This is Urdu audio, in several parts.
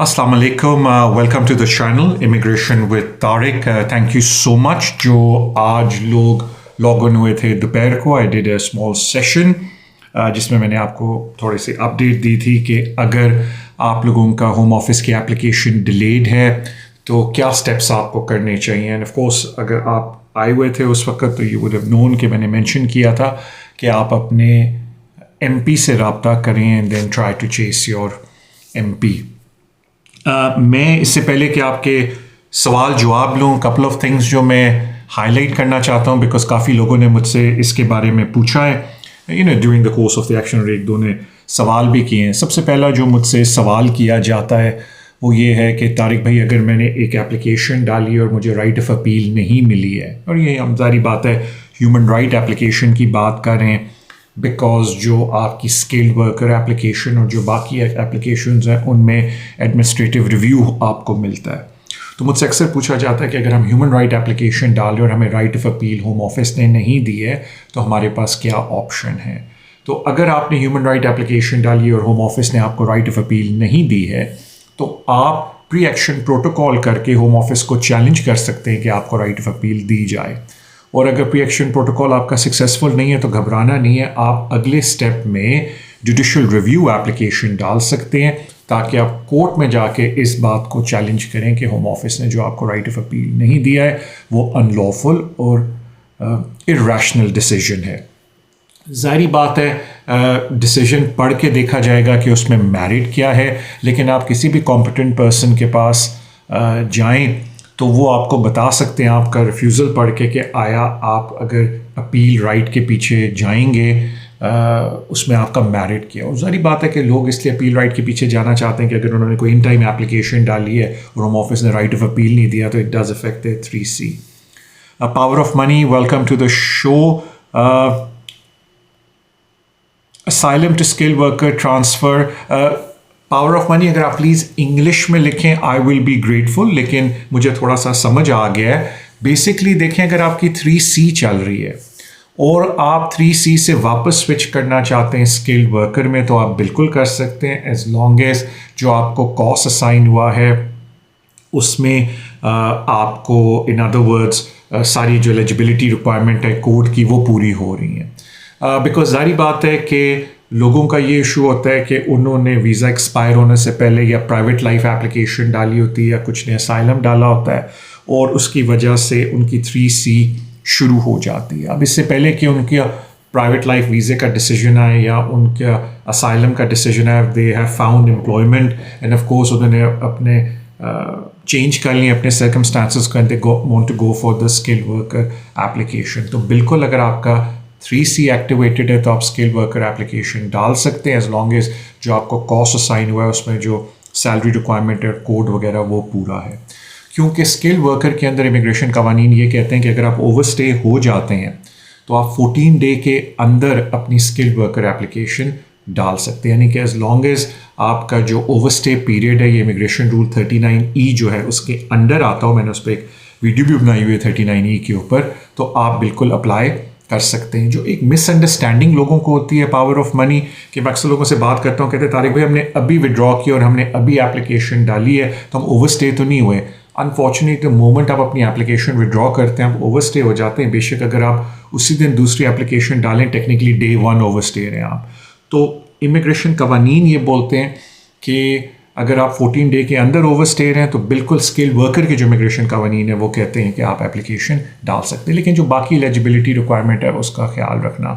Assalamu alaikum, welcome to the channel Immigration with Tariq. Thank you so much جو آج لوگ لاگ آن ہوئے تھے دوپہر کو. I did a small session جس میں نے آپ کو تھوڑی سی اپڈیٹ دی تھی کہ اگر آپ لوگوں کا ہوم آفس کی اپلیکیشن ڈیلیڈ ہے تو کیا سٹیپس آپ کو کرنے چاہیے. اینڈ آف کورس اگر آپ آئے ہوئے تھے اس وقت تو یو وڈ ہیو نون کہ میں نے مینشن کیا تھا کہ آپ اپنے ایم پی سے رابطہ کریں and then try to chase your MP پی. میں اس سے پہلے کہ آپ کے سوال جواب لوں کپل آف تھنگس جو میں ہائی لائٹ کرنا چاہتا ہوں بیکاز کافی لوگوں نے مجھ سے اس کے بارے میں پوچھا ہے during the course of the action اور ایک دو نے سوال بھی کیے ہیں. سب سے پہلا جو مجھ سے سوال کیا جاتا ہے وہ یہ ہے کہ طارق بھائی اگر میں نے ایک اپلیکیشن ڈالی اور مجھے رائٹ آف اپیل نہیں ملی ہے, اور یہ ہم ظاہری بات ہے ہیومن رائٹ اپلیکیشن کی بات کر رہے ہیں بیکاز جو آپ کی اسکلڈ ورکر اپلیکیشن اور جو باقی اپلیکیشنز ہیں ان میں ایڈمنسٹریٹو ریویو آپ کو ملتا ہے. تو مجھ سے اکثر پوچھا جاتا ہے کہ اگر ہم ہیومن رائٹ اپلیکیشن ڈال رہے اور ہمیں right of appeal home Office نے نہیں دی ہے تو ہمارے پاس کیا آپشن ہے. تو اگر آپ نے ہیومن رائٹ اپلیکیشن ڈالی اور ہوم آفس نے آپ کو رائٹ آف اپیل نہیں دی ہے تو آپ پری ایکشن پروٹوکال کر کے ہوم آفس کو چیلنج کر سکتے ہیں کہ آپ کو رائٹ آف اپیل دی جائے. اور اگر پری ایکشن پروٹوکال آپ کا سکسیزفل نہیں ہے تو گھبرانا نہیں ہے, آپ اگلے اسٹیپ میں جوڈیشل ریویو اپلیکیشن ڈال سکتے ہیں تاکہ آپ کورٹ میں جا کے اس بات کو چیلنج کریں کہ ہوم آفس نے جو آپ کو رائٹ آف اپیل نہیں دیا ہے وہ ان لافل اور ارریشنل ڈیسیژن ہے. ظاہری بات ہے ڈیسیژن پڑھ کے دیکھا جائے گا کہ اس میں میرٹ کیا ہے, لیکن آپ کسی بھی کمپیٹنٹ پرسن کے پاس جائیں تو وہ آپ کو بتا سکتے ہیں آپ کا ریفیوزل پڑھ کے کہ آیا آپ اگر اپیل رائٹ کے پیچھے جائیں گے اس میں آپ کا میرٹ کیا. اور ظاہری بات ہے کہ لوگ اس لیے اپیل رائٹ کے پیچھے جانا چاہتے ہیں کہ اگر انہوں نے کوئی ان ٹائم اپلیکیشن ڈالی ہے اور ہوم آفس نے رائٹ آف اپیل نہیں دیا تو it does affect 3C. Power of money, welcome to the show. Asylum to skill worker transfer, power of money اگر آپ پلیز انگلش میں لکھیں آئی ول بی گریٹفل, لیکن مجھے تھوڑا سا سمجھ آ گیا ہے. بیسکلی دیکھیں اگر آپ کی 3C چل رہی ہے اور آپ 3C سے واپس سوئچ کرنا چاہتے ہیں اسکلڈ ورکر میں تو آپ بالکل کر سکتے ہیں ایز لانگ ایز جو آپ کو کاسٹ اسائن ہوا ہے اس میں آپ کو ان ادر ورڈز ساری جو ایلیجبلٹی ریکوائرمنٹ ہے کوڈ کی وہ پوری ہو رہی ہیں. بیکاز ظاہری بات ہے کہ لوگوں کا یہ ایشو ہوتا ہے کہ انہوں نے ویزا ایکسپائر ہونے سے پہلے یا پرائیویٹ لائف اپلیکیشن ڈالی ہوتی ہے یا کچھ نے اسائلم ڈالا ہوتا ہے اور اس کی وجہ سے ان کی 3C شروع ہو جاتی ہے. اب اس سے پہلے کہ ان کا پرائیویٹ لائف ویزے کا ڈیسیژن آئے یا ان کا اسائلم کا ڈیسیژن آئے, they have found employment and of course انہوں نے اپنے چینج کر لیں اپنے سرکمسٹانسز کو, they want to go for the skilled worker application. تو بالکل اگر آپ کا 3C ایکٹیویٹڈ ہے تو آپ اسکل ورکر اپلیکیشن ڈال سکتے ہیں ایز لانگ ایز جو آپ کو کاسٹ اسائن ہوا ہے اس میں جو سیلری ریکوائرمنٹ ہے کوڈ وغیرہ وہ پورا ہے. کیونکہ اسکل ورکر کے اندر امیگریشن قوانین یہ کہتے ہیں کہ اگر آپ اوور اسٹے ہو جاتے ہیں تو آپ 14 ڈے کے اندر اپنی اسکل ورکر اپلیکیشن ڈال سکتے ہیں. یعنی کہ ایز لانگ ایز آپ کا جو اوور اسٹے پیریڈ ہے یہ امیگریشن رول 39E جو ہے اس کے انڈر آتا ہو, میں نے اس پہ ایک ویڈیو بھی بنائی ہوئی ہے 39E کے اوپر, تو آپ بالکل اپلائی کر سکتے ہیں. جو ایک مس انڈرسٹینڈنگ لوگوں کو ہوتی ہے پاور آف منی کہ میں اکثر لوگوں سے بات کرتا ہوں کہتے ہیں طارق بھائی ہم نے ابھی ودرا کیا اور ہم نے ابھی اپلیکیشن ڈالی ہے تو ہم اوور اسٹے تو نہیں ہوئے. انفارچونیٹلی مومنٹ آپ اپنی اپلیکیشن ودرا کرتے ہیں آپ اوور اسٹے ہو جاتے ہیں. بے شک اگر آپ اسی دن دوسری اپلیکیشن ڈالیں ٹیکنیکلی Day 1 اوور اسٹے رہے آپ. تو امیگریشن قوانین یہ بولتے ہیں کہ اگر آپ 14 ڈے کے اندر اوور اسٹے ہیں تو بالکل اسکل ورکر کے جو امیگریشن قوانین ہے وہ کہتے ہیں کہ آپ اپلیکیشن ڈال سکتے ہیں, لیکن جو باقی ایلیجبلٹی ریکوائرمنٹ ہے اس کا خیال رکھنا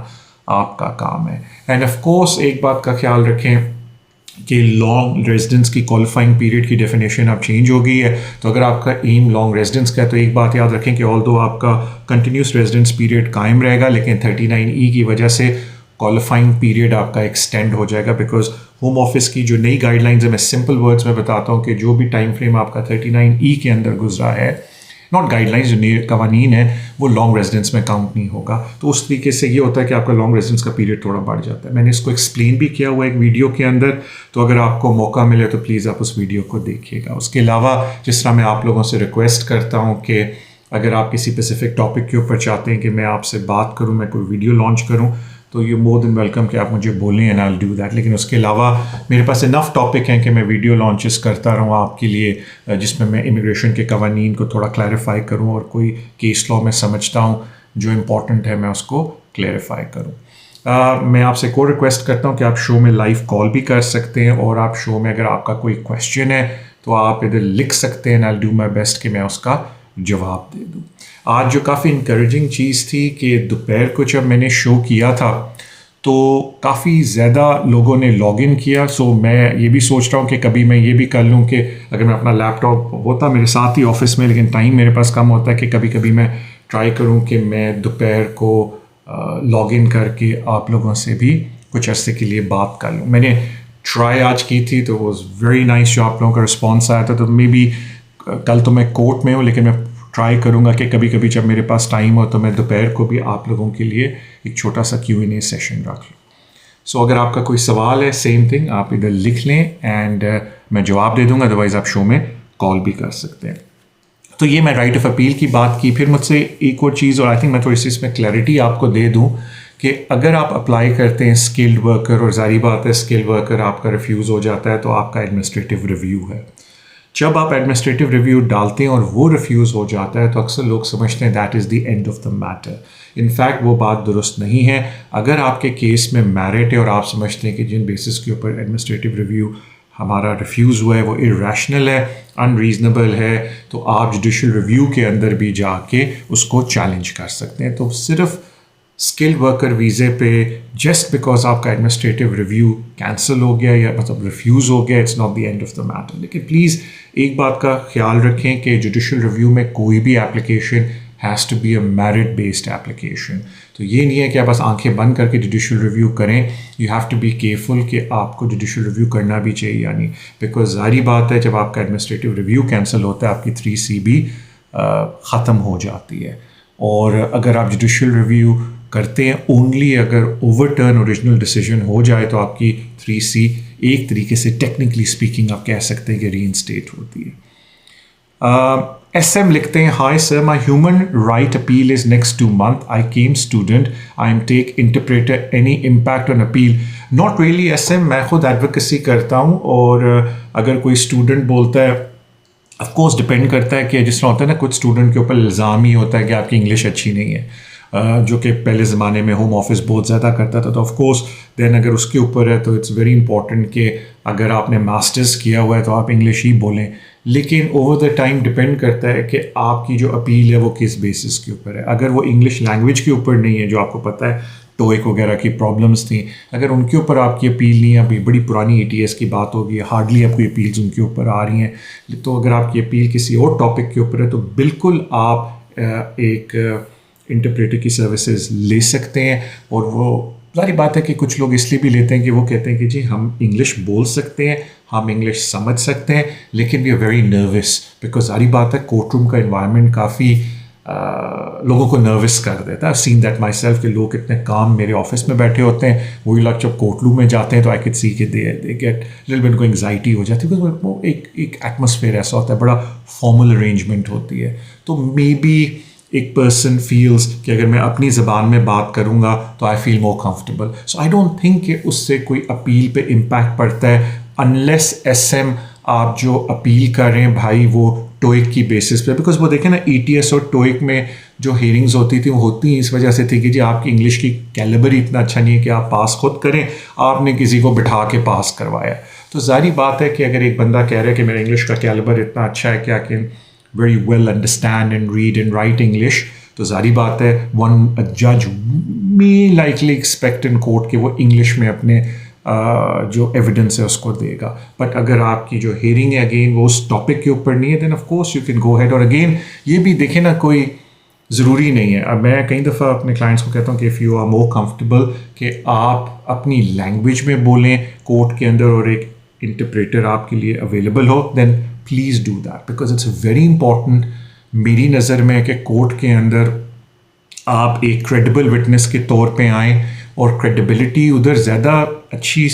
آپ کا کام ہے. اینڈ آف کورس ایک بات کا خیال رکھیں کہ لانگ ریزیڈنس کی کوالیفائنگ پیریڈ کی ڈیفینیشن اب چینج ہو گئی ہے. تو اگر آپ کا ایم لانگ ریزیڈنس کا ہے تو ایک بات یاد رکھیں کہ آلدو آپ کا کنٹینیوس ریزیڈنس پیریڈ قائم رہے گا, لیکن 39E کی وجہ سے کوالیفائنگ پیریڈ آپ کا ایکسٹینڈ ہو جائے گا. بیکاز ہوم آفس کی جو نئی گائیڈ لائنز ہے میں سمپل ورڈس میں بتاتا ہوں کہ جو بھی ٹائم فریم آپ کا 39E کے اندر گزرا ہے, ناٹ گائیڈ لائنز جو نئے قوانین ہیں وہ لانگ ریزیڈنس میں کاؤنٹ نہیں ہوگا. تو اس طریقے سے یہ ہوتا ہے کہ آپ کا لانگ ریزیڈنس کا پیریڈ تھوڑا بڑھ جاتا ہے. میں نے اس کو ایکسپلین بھی کیا ہوا ایک ویڈیو کے اندر, تو اگر آپ کو موقع ملے تو پلیز آپ اس ویڈیو کو دیکھیے گا. اس کے علاوہ جس طرح میں آپ لوگوں سے ریکویسٹ کرتا ہوں کہ اگر آپ کسی اسپیسیفک ٹاپک کے اوپر چاہتے ہیں کہ میں آپ سے بات کروں, میں کوئی ویڈیو لانچ کروں, تو یو مور دین ویلکم کہ آپ مجھے بولیں and I will do that. لیکن اس کے علاوہ میرے پاس انف ٹاپک ہیں کہ میں ویڈیو لانچز کرتا رہوں آپ کے لیے جس میں امیگریشن کے قوانین کو تھوڑا کلیریفائی کروں اور کوئی کیس لا میں سمجھتا ہوں جو امپورٹنٹ ہے میں اس کو کلیریفائی کروں. میں آپ سے کو ریکویسٹ کرتا ہوں کہ آپ شو میں لائیو کال بھی کر سکتے ہیں اور آپ شو میں اگر آپ کا کوئی کویشچن ہے تو آپ ادھر لکھ سکتے ہیں. آئی ڈو مائی بیسٹ کہ میں اس کا جواب دے دوں. آج جو کافی انکریجنگ چیز تھی کہ دوپہر کو جب میں نے شو کیا تھا تو کافی زیادہ لوگوں نے لاگ ان کیا. سو میں یہ بھی سوچ رہا ہوں کہ کبھی میں یہ بھی کر لوں کہ اگر میں اپنا لیپ ٹاپ ہوتا میرے ساتھ ہی آفس میں لیکن ٹائم میرے پاس کم ہوتا ہے کہ کبھی کبھی میں ٹرائی کروں کہ میں دوپہر کو لاگ ان کر کے آپ لوگوں سے بھی کچھ عرصے کے لیے بات کر لوں. میں نے ٹرائی آج کی تھی تو واز ویری نائس جو آپ لوگوں کا رسپانس آیا تھا. تو مے بی کل تو میں کورٹ میں ہوں لیکن میں ٹرائی کروں گا کہ کبھی کبھی جب میرے پاس ٹائم ہو تو میں دوپہر کو بھی آپ لوگوں کے لیے ایک چھوٹا سا Q&A سیشن رکھ لوں. سو اگر آپ کا کوئی سوال ہے سیم تھنگ آپ ادھر لکھ لیں اینڈ میں جواب دے دوں گا. ادروائز آپ شو میں کال بھی کر سکتے ہیں. تو یہ میں رائٹ آف اپیل کی بات کی. پھر مجھ سے ایک اور چیز اور آئی تھنک میں تھوڑی سی اس میں کلیئرٹی آپ کو دے دوں کہ اگر آپ اپلائی کرتے ہیں اسکلڈ ورکر اور ظاہری بات ہے اسکلڈ ورکر آپ کا ریفیوز ہو جاتا ہے تو آپ کا ایڈمنسٹریٹو ریویو ہے. جب آپ ایڈمنسٹریٹو ریویو ڈالتے ہیں اور وہ ریفیوز ہو جاتا ہے تو اکثر لوگ سمجھتے ہیں that is the end of the metre. In fact وہ بات درست نہیں ہے. اگر آپ کے کیس میں میرٹ ہے اور آپ سمجھتے ہیں کہ جن بیسس کے اوپر ایڈمنسٹریٹو ریویو ہمارا ریفیوز ہوا ہے وہ ارریشنل ہے انریزنیبل ہے تو آپ جوڈیشل ریویو کے اندر بھی جا کے اس کو چیلنج کر سکتے ہیں. تو صرف اسکلڈ ورکر ویزے پہ جسٹ بیکاز آپ کا ایڈمنسٹریٹو ریویو کینسل ہو گیا یا مطلب ریفیوز ہو گیا it's not the end of the matter. لیکن پلیز ایک بات کا خیال رکھیں کہ جوڈیشل ریویو میں کوئی بھی application has to be a merit based application. تو یہ نہیں ہے کہ آپ بس آنکھیں بند کر کے جوڈیشل ریویو کریں. You have to be careful کہ آپ کو جوڈیشل ریویو کرنا بھی چاہیے یعنی بیکاز ظاہری بات ہے جب آپ کا ایڈمنسٹریٹو ریویو کینسل ہوتا ہے آپ کی 3C بھی ختم ہو جاتی ہے. اور اگر آپ جوڈیشل ریویو کرتے ہیں اونلی اگر اوور ٹرن اوریجنل ڈیسیجن ہو جائے تو آپ کی 3C ایک طریقے سے ٹیکنیکلی اسپیکنگ آپ کہہ سکتے ہیں کہ ری انسٹیٹ ہوتی ہے. ایس ایم لکھتے ہیں hi sir my human right appeal is next 2 months. I came student I am take interpreter any impact on appeal. Not really S M میں خود ایڈوکیسی کرتا ہوں اور اگر کوئی اسٹوڈنٹ بولتا ہے آف کورس ڈپینڈ کرتا ہے کہ جس طرح ہوتا ہے نا کچھ اسٹوڈنٹ کے اوپر الزام ہی ہوتا ہے کہ آپ کی انگلش اچھی نہیں ہے جو کہ پہلے زمانے میں ہوم آفس بہت زیادہ کرتا تھا. تو آف کورس دین اگر اس کے اوپر ہے تو اٹس ویری امپورٹنٹ کہ اگر آپ نے ماسٹرز کیا ہوا ہے تو آپ انگلش ہی بولیں. لیکن اوور دا ٹائم ڈپینڈ کرتا ہے کہ آپ کی جو اپیل ہے وہ کس بیسس کے اوپر ہے. اگر وہ انگلش لینگویج کے اوپر نہیں ہے جو آپ کو پتہ ہے ٹوئک وغیرہ کی پرابلمس تھیں اگر ان کے اوپر آپ کی اپیل نہیں ہے ابھی بڑی پرانی ATS کی بات ہوگی ہارڈلی آپ کوئی اپیلز ان کے اوپر آ رہی ہیں تو اگر آپ کی اپیل کسی اور ٹاپک کے اوپر ہے تو بالکل آپ ایک انٹرپریٹر کی سروسز لے سکتے ہیں. اور وہ ظاہری بات ہے کہ کچھ لوگ اس لیے بھی لیتے ہیں کہ وہ کہتے ہیں کہ جی ہم انگلش بول سکتے ہیں ہم انگلش سمجھ سکتے ہیں لیکن we are very nervous because ظاہری بات ہے کورٹ روم کا انوائرمنٹ کافی لوگوں کو نروس کر دیتا ہے. I've seen that myself کہ لوگ اتنے کام میرے آفس میں بیٹھے ہوتے ہیں وہی لوگ جب کورٹ روم میں جاتے ہیں تو آئی کڈ سی کہ دے گیٹ لٹل بٹ کو انگزائٹی ہو جاتی ہے کیونکہ وہ ایک ایٹماسفیئر ایسا ہوتا ہے بڑا فارمل ارینجمنٹ ہوتی ہے. تو مے بی ایک پرسن فیلز کہ اگر میں اپنی زبان میں بات کروں گا تو I feel more comfortable. So I don't think کہ اس سے کوئی اپیل پہ امپیکٹ پڑتا ہے انلیس ایس ایم آپ جو اپیل کر رہے ہیں بھائی وہ ٹوئک کی بیسس پہ بیکاز وہ دیکھیں نا ETS اور ٹوئک میں جو ہیئرنگز ہوتی تھیں وہ ہوتی ہیں اس وجہ سے تھی کہ جی آپ کی انگلش کی کیلیبر ہی اتنا اچھا نہیں ہے کہ آپ پاس خود کریں آپ نے کسی کو بٹھا کے پاس کروایا. تو ظاہری بات ہے کہ اگر ایک بندہ کہہ رہا ہے کہ میرا انگلش کا کیلیبر اتنا اچھا ہے کہ I can very well understand and read and write English تو ظاہری بات ہے ون جج may likely expect in court کہ وہ انگلش میں اپنے جو ایویڈنس ہے اس کو دے گا. بٹ اگر آپ کی جو ہیئرنگ ہے اگین وہ اس ٹاپک کے اوپر نہیں ہے then of course you can go head. اور اگین یہ بھی دیکھیں نا کوئی ضروری نہیں ہے. اب میں کئی دفعہ اپنے کلائنٹس کو کہتا ہوں کہ if you are more comfortable کہ آپ اپنی لینگویج میں بولیں کورٹ کے اندر اور ایک انٹرپریٹر آپ کے لیے اویلیبل ہو then please do that because it's very important میری نظر میں کہ کورٹ کے اندر آپ ایک کریڈیبل وٹنس کے طور پہ آئیں اور کریڈیبلٹی ادھر زیادہ اچھی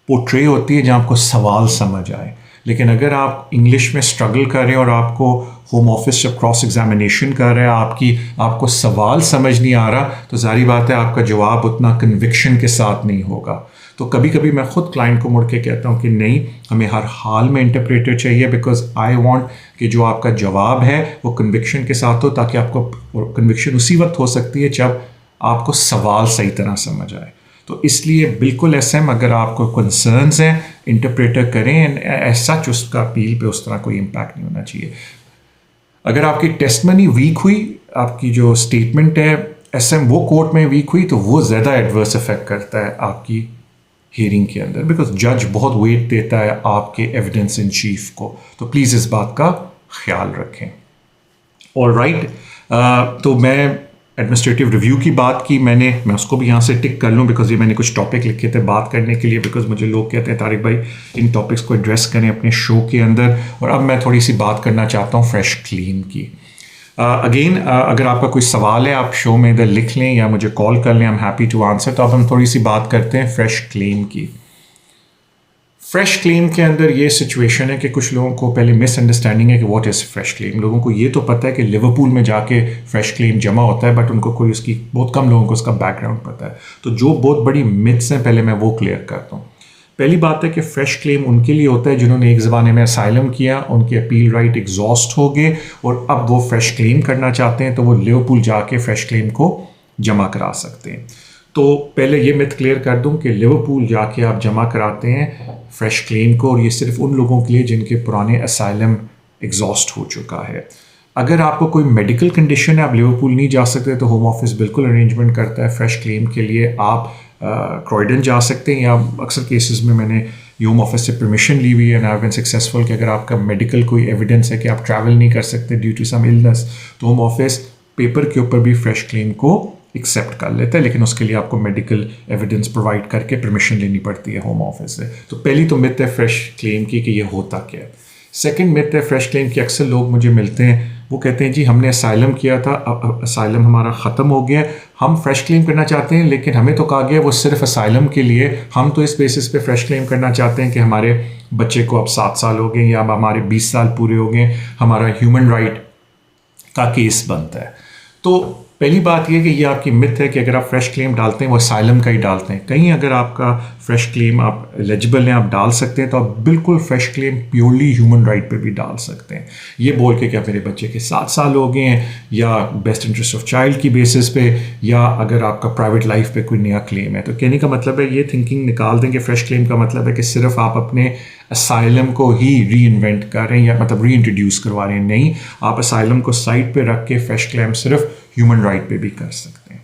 پورٹرے ہوتی ہے جہاں آپ کو سوال سمجھ آئے. لیکن اگر آپ انگلش میں اسٹرگل کر رہے ہیں اور آپ کو ہوم آفس جب کراس ایگزامینیشن کر رہا ہے آپ کو سوال سمجھ نہیں آ رہا تو ظاہری بات ہے آپ کا جواب اتنا کنوکشن کے ساتھ نہیں ہوگا. تو کبھی کبھی میں خود کلائنٹ کو مڑ کے کہتا ہوں کہ نہیں, ہمیں ہر حال میں انٹرپریٹر چاہیے, بیکاز آئی وانٹ کہ جو آپ کا جواب ہے وہ کنوکشن کے ساتھ ہو, تاکہ آپ کو کنوکشن اسی وقت ہو سکتی ہے جب آپ کو سوال صحیح طرح سمجھ آئے. تو اس لیے بالکل ایسے اگر آپ کو کنسرنز ہیں انٹرپریٹر کریں, ایسا اس کا اپیل پہ اس طرح کوئی امپیکٹ نہیں ہونا چاہیے. اگر آپ کی ٹیسٹ منی ویک ہوئی, آپ کی جو اسٹیٹمنٹ ہے ایس ایم وہ کورٹ میں ویک ہوئی, تو وہ زیادہ ایڈورس افیکٹ کرتا ہے آپ کی ہیئرنگ کے اندر, بیکاز جج بہت ویٹ دیتا ہے آپ کے ایویڈنس ان چیف کو. تو پلیز اس بات کا خیال رکھیں. آل رائٹ, تو میں ایڈمنسٹریٹو ریویو کی بات کی میں اس کو بھی یہاں سے ٹک کر لوں, بیکاز یہ میں نے کچھ ٹاپک لکھے تھے بات کرنے کے لیے, بیکاز مجھے لوگ کہتے ہیں طارق بھائی ان ٹاپکس کو ایڈریس کریں اپنے شو کے اندر. اور اب میں تھوڑی سی بات کرنا چاہتا ہوں فریش کلین کی. اگین اگر آپ کا کوئی سوال ہے آپ شو میں ادھر لکھ لیں یا مجھے کال کر لیں, I am happy to answer. تو اب ہم تھوڑی سی بات کرتے ہیں فریش کلین کی. فریش کلیم کے اندر یہ سچویشن ہے کہ کچھ لوگوں کو پہلے مس انڈرسٹینڈنگ ہے کہ واٹ از فریش کلیم. لوگوں کو یہ تو پتہ ہے کہ لیورپول میں جا کے فریش کلیم جمع ہوتا ہے, بٹ ان کو کوئی اس کی بہت کم لوگوں کو اس کا بیک گراؤنڈ پتہ ہے. تو جو بہت بڑی متس ہیں پہلے میں وہ کلیئر کرتا ہوں. پہلی بات ہے کہ فریش کلیم ان کے لیے ہوتا ہے جنہوں نے ایک زمانے میں اسائلم کیا, ان کے اپیل رائٹ ایگزاسٹ ہو گئے اور اب وہ فریش کلیم کرنا چاہتے ہیں, تو وہ لیورپول جا کے فریش کلیم کو جمع کرا سکتے ہیں. تو پہلے یہ مت کلیئر کر دوں کہ لیورپول جا کے آپ جمع کراتے ہیں فریش کلیم کو, اور یہ صرف ان لوگوں کے لیے جن کے پرانے اسائلم ایگزاسٹ ہو چکا ہے. اگر آپ کو کوئی میڈیکل کنڈیشن ہے, آپ لیورپول نہیں جا سکتے, تو ہوم آفس بالکل ارینجمنٹ کرتا ہے فریش کلیم کے لیے. آپ کرائڈن جا سکتے ہیں, یا اکثر کیسز میں میں نے ہوم آفس سے پرمیشن لی ہوئی ہے and I have been successful کہ اگر آپ کا میڈیکل کوئی ایویڈنس ہے کہ آپ ٹریول نہیں کر سکتے ڈیو ٹو سم النس, تو ہوم آفس پیپر کے اوپر بھی فریش کلیم کو ایکسیپٹ کر لیتا ہے, لیکن اس کے لیے آپ کو میڈیکل ایویڈنس پرووائڈ کر کے پرمیشن لینی پڑتی ہے ہوم آفس سے. تو پہلی تو مت ہے فریش کلیم کی کہ یہ ہوتا کیا ہے. سیکنڈ مت ہے فریش کلیم کی, اکثر لوگ مجھے ملتے ہیں وہ کہتے ہیں جی ہم نے اسائلم کیا تھا, اسائلم ہمارا ختم ہو گیا, ہم فریش کلیم کرنا چاہتے ہیں, لیکن ہمیں تو کہا گیا وہ صرف اسائلم کے لیے, ہم تو اس بیسس پہ فریش کلیم کرنا چاہتے ہیں کہ ہمارے بچے کو اب 7 سال ہو گئے یا اب ہمارے 20 سال پورے ہو گئے, ہمارا ہیومن رائٹ کا کیس بنتا ہے. تو پہلی بات یہ کہ یہ آپ کی مت ہے کہ اگر آپ فریش کلیم ڈالتے ہیں وہ اسائلم کا ہی ڈالتے ہیں. کہیں اگر آپ کا فریش کلیم آپ ایلیجبل ہیں, آپ ڈال سکتے ہیں, تو آپ بالکل فریش کلیم پیورلی ہیومن رائٹ پہ بھی ڈال سکتے ہیں, یہ بول کے کہ میرے بچے کے 7 سال ہو گئے ہیں, یا بیسٹ انٹرسٹ آف چائلڈ کی بیسس پہ, یا اگر آپ کا پرائیویٹ لائف پہ کوئی نیا کلیم ہے. تو کہنے کا مطلب ہے یہ تھنکنگ نکال دیں کہ فریش کلیم کا مطلب ہے کہ صرف آپ اپنے اسائلم کو ہی ری انوینٹ کر رہے ہیں یا مطلب ری انٹروڈیوس کروا رہے ہیں. نہیں, آپ اسائلم کو سائڈ پہ رکھ کے فریش کلیم صرف ہیومن رائٹ پہ بھی کر سکتے ہیں.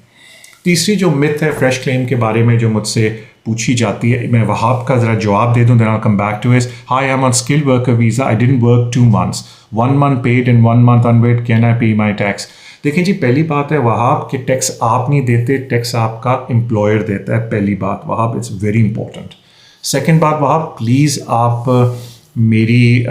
تیسری جو مت ہے فریش کلیم کے بارے میں جو مجھ سے پوچھی جاتی ہے, میں وہاب کا ذرا جواب دے دوں, then I'll come back to it. Hi, I'm on skilled worker visa. I didn't work 2 months. 1 month paid and 1 month unpaid. Can I pay my tax? دیکھیں جی, پہلی بات ہے وہاب کہ ٹیکس آپ نہیں دیتے, ٹیکس آپ کا امپلائر دیتا ہے. پہلی بات وہاب, اٹس ویری امپورٹنٹ. سیکنڈ بات وہاب, پلیز آپ میری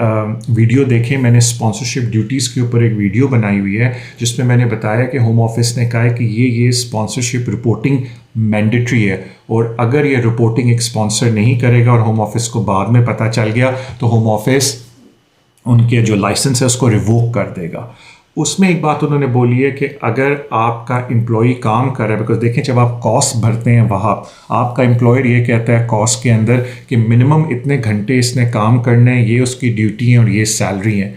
ویڈیو دیکھیں. میں نے اسپانسرشپ ڈیوٹیز کے اوپر ایک ویڈیو بنائی ہوئی ہے جس میں نے بتایا کہ ہوم آفس نے کہا ہے کہ یہ اسپانسرشپ رپورٹنگ مینڈیٹری ہے, اور اگر یہ رپورٹنگ ایک اسپانسر نہیں کرے گا اور ہوم آفس کو بعد میں پتہ چل گیا تو ہوم آفس ان کے جو لائسنس ہے اس کو ریووک کر دے گا. اس میں ایک بات انہوں نے بولی ہے کہ اگر آپ کا امپلائی کام کر رہا ہے, بیکاز دیکھیں جب آپ کاسٹ بھرتے ہیں وہاں آپ کا امپلائر یہ کہتا ہے کاسٹ کے اندر کہ منیمم اتنے گھنٹے اس نے کام کرنے ہیں, یہ اس کی ڈیوٹی ہیں اور یہ سیلری ہیں.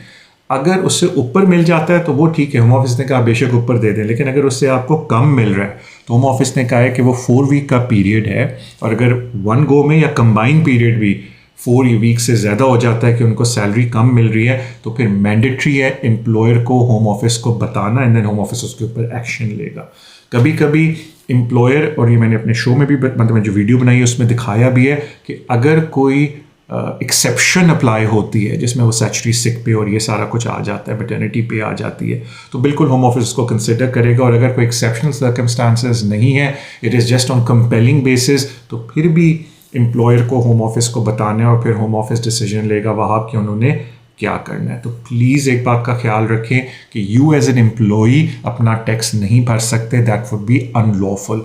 اگر اس سے اوپر مل جاتا ہے تو وہ ٹھیک ہے, ہوم آفس نے کہا بے شک اوپر دے دیں, لیکن اگر اس سے آپ کو کم مل رہا ہے تو ہوم آفس نے کہا ہے کہ وہ 4 ویک کا پیریڈ ہے, اور اگر 1 گو میں یا کمبائن پیریڈ بھی 4 ویک سے زیادہ ہو جاتا ہے کہ ان کو سیلری کم مل رہی ہے, تو پھر مینڈیٹری ہے امپلائر کو ہوم آفس کو بتانا, اینڈ دین ہوم آفس اس کے اوپر ایکشن لے گا. کبھی کبھی امپلائر, اور یہ میں نے اپنے شو میں بھی مطلب جو ویڈیو بنائی ہے اس میں دکھایا بھی ہے کہ اگر کوئی ایکسیپشن اپلائی ہوتی ہے جس میں وہ سیچری سک پہ اور یہ سارا کچھ آ جاتا ہے, میٹرنٹی پہ آ جاتی ہے, تو بالکل ہوم آفس اس کو کنسیڈر کرے گا. اور اگر کوئی ایکسیپشنل سرکمسٹانسز نہیں ہے, it is just on compelling basis, تو پھر بھی امپلائر کو ہوم آفس کو بتانا ہے, اور پھر ہوم آفس ڈیسیجن لے گا وہاں کہ انہوں نے کیا کرنا ہے. تو پلیز ایک بات کا خیال رکھیں کہ یو ایز این امپلائی اپنا ٹیکس نہیں بھر سکتے, that would be unlawful.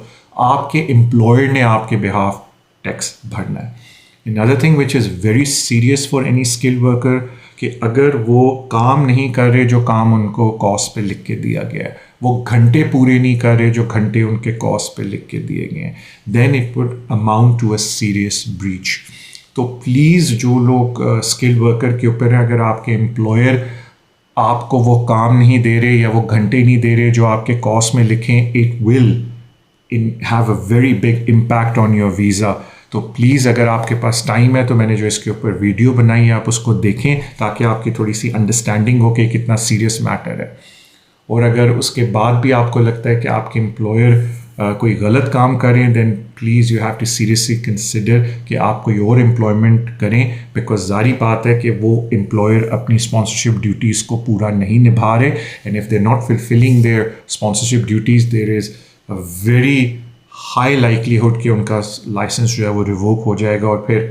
آپ کے امپلائر نے آپ کے بہاف ٹیکس بھرنا ہے. another thing which is very serious for any skilled worker کہ اگر وہ کام نہیں کر رہے جو کام ان کو کاسٹ پہ لکھ کے دیا گیا ہے, وہ گھنٹے پورے نہیں کر رہے جو گھنٹے ان کے کاسٹ پہ لکھ کے دیے گئے ہیں, then it would amount to a serious breach. تو پلیز جو لوگ اسکل ورکر کے اوپر ہیں, اگر آپ کے امپلائر آپ کو وہ کام نہیں دے رہے یا وہ گھنٹے نہیں دے رہے جو آپ کے کاسٹ میں لکھیں, it will have a very big impact on your visa. تو پلیز اگر آپ کے پاس ٹائم ہے تو میں نے جو اس کے اوپر ویڈیو بنائی ہے آپ اس کو دیکھیں تاکہ آپ کی تھوڑی سی انڈرسٹینڈنگ ہو کہ کتنا سیریس میٹر ہے. اور اگر اس کے بعد بھی آپ کو لگتا ہے کہ آپ کے امپلائر کوئی غلط کام کریں, then please you have to seriously consider کہ آپ کوئی اور امپلائمنٹ کریں, بیکاز ظاہری بات ہے کہ وہ امپلائر اپنی اسپانسرشپ ڈیوٹیز کو پورا نہیں نبھا رہے, and if they not fulfilling their sponsorship duties there is a very high likelihood کہ ان کا لائسنس جو ہے وہ ریووک ہو جائے گا. اور پھر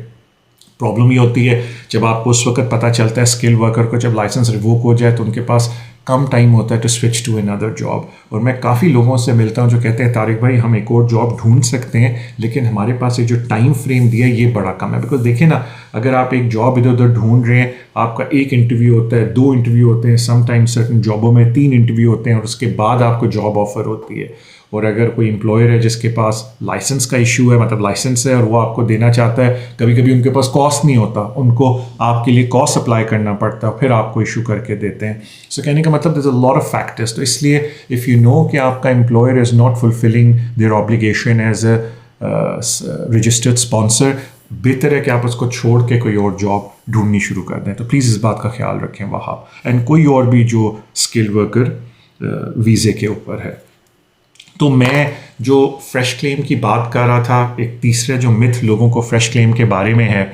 پرابلم یہ ہوتی ہے جب آپ کو اس وقت پتہ چلتا ہے اسکل ورکر کو جب لائسنس ریووک ہو جائے تو ان کے پاس کم ٹائم ہوتا ہے to switch to another job. اور میں کافی لوگوں سے ملتا ہوں جو کہتے ہیں طارق بھائی ہم ایک اور جاب ڈھونڈ سکتے ہیں لیکن ہمارے پاس یہ جو ٹائم فریم دیا ہے یہ بڑا کم ہے. بیکاز دیکھیں نا, اگر آپ ایک جاب ادھر ادھر ڈھونڈ رہے ہیں, آپ کا ایک انٹرویو ہوتا ہے, 2 انٹرویو ہوتے ہیں, سم ٹائم سرٹن جابوں میں 3 انٹرویو ہوتے ہیں, اور اس کے بعد آپ کو جاب آفر ہوتی ہے. اور اگر کوئی امپلائر ہے جس کے پاس لائسنس کا ایشو ہے, مطلب لائسنس ہے اور وہ آپ کو دینا چاہتا ہے, کبھی کبھی ان کے پاس کاسٹ نہیں ہوتا, ان کو آپ کے لیے کاسٹ اپلائی کرنا پڑتا ہے, پھر آپ کو ایشو کر کے دیتے ہیں. سو کہنے کا مطلب دیر is a lot of factors. تو اس لیے اف یو نو کہ آپ کا employer is not fulfilling their obligation as a registered sponsor, بہتر ہے کہ آپ اس کو چھوڑ کے کوئی اور جاب ڈھونڈنی شروع کر دیں. تو پلیز اس بات کا خیال رکھیں وہاں. اینڈ کوئی اور بھی جو اسکل ورکر ویزے کے اوپر ہے. تو میں جو فریش کلیم کی بات کر رہا تھا, ایک تیسرا جو متھ لوگوں کو فریش کلیم کے بارے میں ہے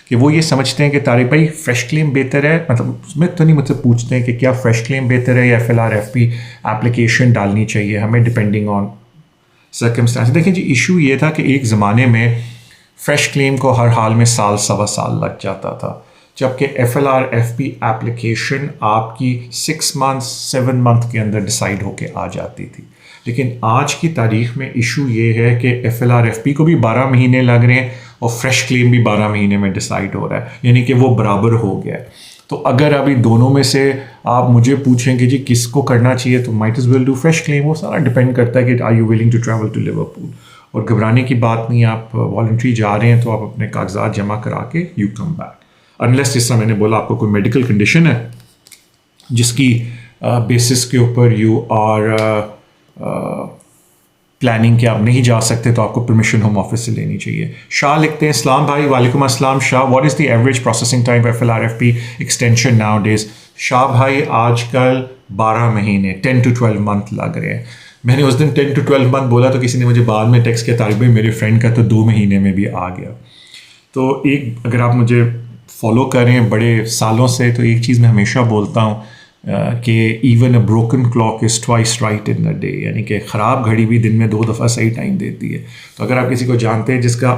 کہ وہ یہ سمجھتے ہیں کہ طارق بھائی فریش کلیم بہتر ہے, مطلب متھ تو نہیں, مجھ سے پوچھتے ہیں کہ کیا فریش کلیم بہتر ہے یا FLRFP اپلیکیشن ڈالنی چاہیے ہمیں ڈپینڈنگ آن سرکمسٹانس. دیکھیں جی, ایشو یہ تھا کہ ایک زمانے میں فریش کلیم کو ہر حال میں سال سوا سال لگ جاتا تھا, جبکہ FLRFP اپلیکیشن آپ کی 6 months 7 month کے اندر ڈیسائیڈ ہو کے آ جاتی تھی. لیکن آج کی تاریخ میں ایشو یہ ہے کہ FLRFP کو بھی 12 مہینے لگ رہے ہیں اور فریش کلیم بھی 12 مہینے میں ڈیسائیڈ ہو رہا ہے, یعنی کہ وہ برابر ہو گیا ہے. تو اگر ابھی دونوں میں سے آپ مجھے پوچھیں کہ جی کس کو کرنا چاہیے تو might as well do fresh claim. وہ سارا ڈپینڈ کرتا ہے کہ are you willing to travel to Liverpool. اور گھبرانے کی بات نہیں, آپ والنٹری جا رہے ہیں تو آپ اپنے کاغذات جمع کرا کے یو کم بیک, انلیس جس طرح میں نے بولا آپ کو کوئی میڈیکل کنڈیشن ہے جس کی بیسس کے اوپر یو آر پلاننگ کہ آپ نہیں جا سکتے تو آپ کو پرمیشن ہوم آفس سے لینی چاہیے. شاہ لکھتے ہیں, اسلام بھائی وعلیکم السلام Shah, what is the average processing time FLRFP extension nowadays. Shah بھائی آج کل 12 مہینے 10 to 12 month لگ رہے ہیں. میں نے اس دن 10 to 12 month بولا تو کسی نے مجھے بعد میں ٹیکسٹ کیا طارق بھائی میرے فرینڈ کا تو 2 مہینے میں بھی آ گیا. تو ایک اگر آپ مجھے فالو کریں بڑے سالوں سے تو ایک چیز میں ہمیشہ بولتا ہوں کہ even a broken clock is twice right in the day, یعنی کہ خراب گھڑی بھی دن میں 2 دفعہ صحیح ٹائم دیتی ہے. تو اگر آپ کسی کو جانتے ہیں جس کا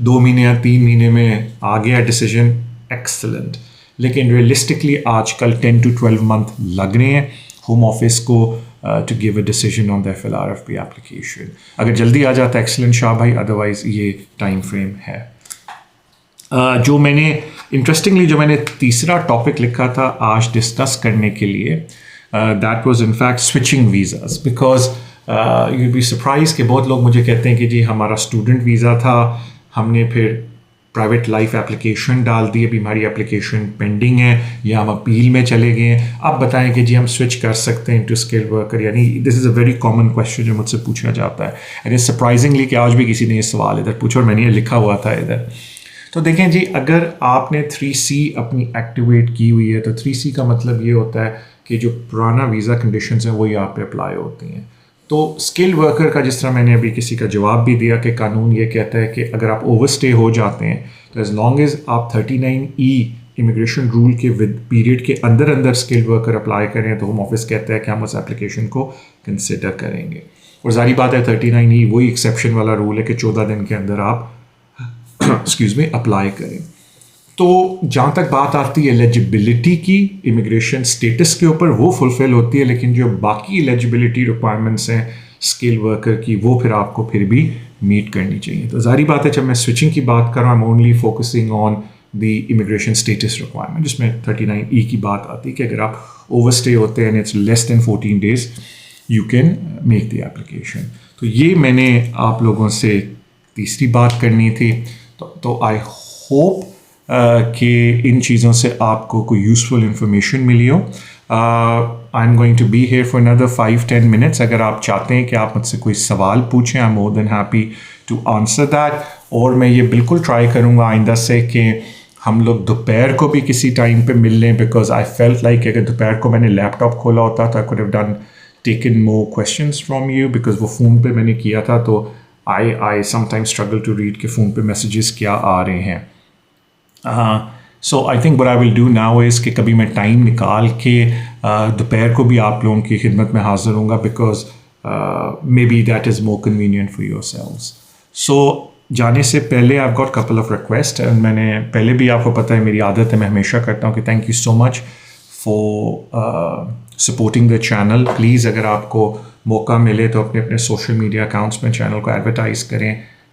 2 مہینے یا 3 مہینے میں آ گیا ڈیسیجن, ایکسلنٹ. لیکن ریئلسٹکلی آج کل 10 to 12 month لگ رہے ہیں ہوم آفس کو to give a decision on the FLRFP application. اگر جلدی آ جاتا ہے ایکسلنٹ شاہ بھائی, ادروائز یہ ٹائم فریم ہے. جو میں نے انٹرسٹنگلی جو میں نے تیسرا ٹاپک لکھا تھا آج ڈسکس کرنے کے لیے, that was in fact switching visas. Because you be surprised کہ بہت لوگ مجھے کہتے ہیں کہ جی ہمارا اسٹوڈنٹ ویزا تھا, ہم نے پھر پرائیویٹ لائف اپلیکیشن ڈال دی, ابھی ہماری اپلیکیشن پینڈنگ ہے یا ہم اپیل میں چلے گئے ہیں, اب بتائیں کہ جی ہم سوئچ کر سکتے ہیں ٹو اسکل ورکر. یعنی this is a very common question جو مجھ سے پوچھا جاتا ہے. اینڈ اٹس سرپرائزنگلی کہ آج بھی کسی نے یہ سوال ادھر پوچھا اور میں نے یہ لکھا ہوا تھا ادھر. تو دیکھیں جی, اگر آپ نے 3C اپنی ایکٹیویٹ کی ہوئی ہے تو 3C کا مطلب یہ ہوتا ہے کہ جو پرانا ویزا کنڈیشنز ہیں وہی آپ پہ اپلائی ہوتی ہیں. تو اسکل ورکر کا جس طرح میں نے ابھی کسی کا جواب بھی دیا کہ قانون یہ کہتا ہے کہ اگر آپ اوور اسٹے ہو جاتے ہیں تو ایز لانگ ایز آپ 39E امیگریشن رول کے پیریڈ کے اندر اسکل ورکر اپلائی کریں تو ہوم آفس کہتا ہے کہ ہم اس اپلیکیشن کو کنسیڈر کریں گے. اور ظاہری بات ہے 39E وہی ایکسیپشن والا رول ہے کہ 14 دن کے اندر آپ اپلائی کریں. تو جہاں تک بات آتی ہے ایلیجبلٹی کی امیگریشن اسٹیٹس کے اوپر, وہ فلفل ہوتی ہے, لیکن جو باقی ایلیجبلٹی ریکوائرمنٹس ہیں اسکل ورکر کی وہ پھر آپ کو پھر بھی میٹ کرنی چاہیے. تو ظاہری بات ہے جب میں سوئچنگ کی بات کر رہا ہوں only focusing on the immigration status requirement, جس میں 39E کی بات آتی ہے کہ اگر آپ اوور اسٹے ہوتے ہیں it's less than 14 days you can make the application. تو یہ میں نے آپ لوگوں سے تیسری بات کرنی تھی. تو آئی ہوپ کہ ان چیزوں سے آپ کو کوئی یوزفل انفارمیشن ملی ہو. I am going to be here for another 5-10 minutes. اگر آپ چاہتے ہیں کہ آپ مجھ سے کوئی سوال پوچھیں, I am more than happy to answer that. اور میں یہ بالکل ٹرائی کروں گا آئندہ سے کہ ہم لوگ دوپہر کو بھی کسی ٹائم پہ مل لیں, بیکاز آئی فیلٹ لائک اگر دوپہر کو میں نے لیپ ٹاپ کھولا ہوتا تو I could have done taken more questions from you, because وہ فون پہ میں نے کیا تھا تو I some time struggle to read کہ فون پہ میسیجز کیا آ رہے ہیں. So I think what I will do now is کہ کبھی میں ٹائم نکال کے دوپہر کو بھی آپ لوگوں کی خدمت میں حاضر ہوں گا, because maybe that is more convenient for yourselves. So جانے سے پہلے I got couple of request, میں نے پہلے بھی آپ کو پتہ ہے میری عادت ہے, میں ہمیشہ کرتا ہوں کہ thank you so much for supporting the channel. Please اگر آپ کو موقع ملے تو اپنے سوشل میڈیا اکاؤنٹس میں چینل کو ایڈورٹائز کریں.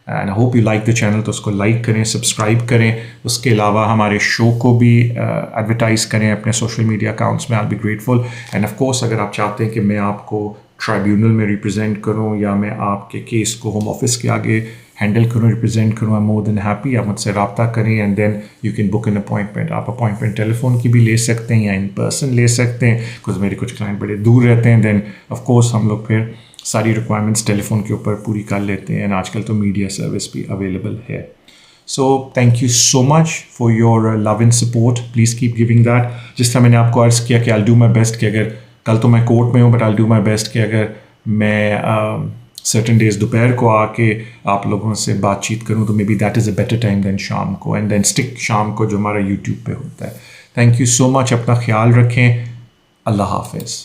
And I hope you like the channel, تو اس کو لائک کریں, سبسکرائب کریں. اس کے علاوہ ہمارے شو کو بھی ایڈورٹائز کریں اپنے سوشل میڈیا اکاؤنٹس میں. I be grateful. And of course اگر آپ چاہتے ہیں کہ میں آپ کو ٹرائیبیونل میں ریپرزینٹ کروں یا میں آپ کے کیس کو ہوم آفس کے آگے ہینڈل کروں, ریپرزینٹ کروں, آئی مور دین ہیپی. آپ مجھ سے رابطہ کریں and then you can book an appointment. آپ اپوائنٹمنٹ ٹیلی فون کی بھی لے سکتے ہیں یا ان پرسن لے سکتے ہیں, بیکاز میرے کچھ کلائنٹ بڑے دور رہتے ہیں. دین آف کورس ہم لوگ پھر ساری ریکوائرمنٹس ٹیلی فون کے اوپر پوری کر لیتے ہیں. اینڈ آج کل تو میڈیا سروس بھی اویلیبل ہے. So thank you so much for your love and support. Please keep giving that. جس طرح میں نے آپ کو عرض کیا کہ آئی ڈو مائی بیسٹ کہ اگر کل تو میں کورٹ میں ہوں, but I do my best کہ اگر میں سرٹن ڈیز دوپہر کو آ کے آپ لوگوں سے بات چیت کروں تو maybe that is a better time than شام کو, اینڈ دین اسٹک شام کو جو ہمارا یوٹیوب پہ ہوتا ہے. تھینک یو سو مچ. اپنا خیال رکھیں. اللہ حافظ.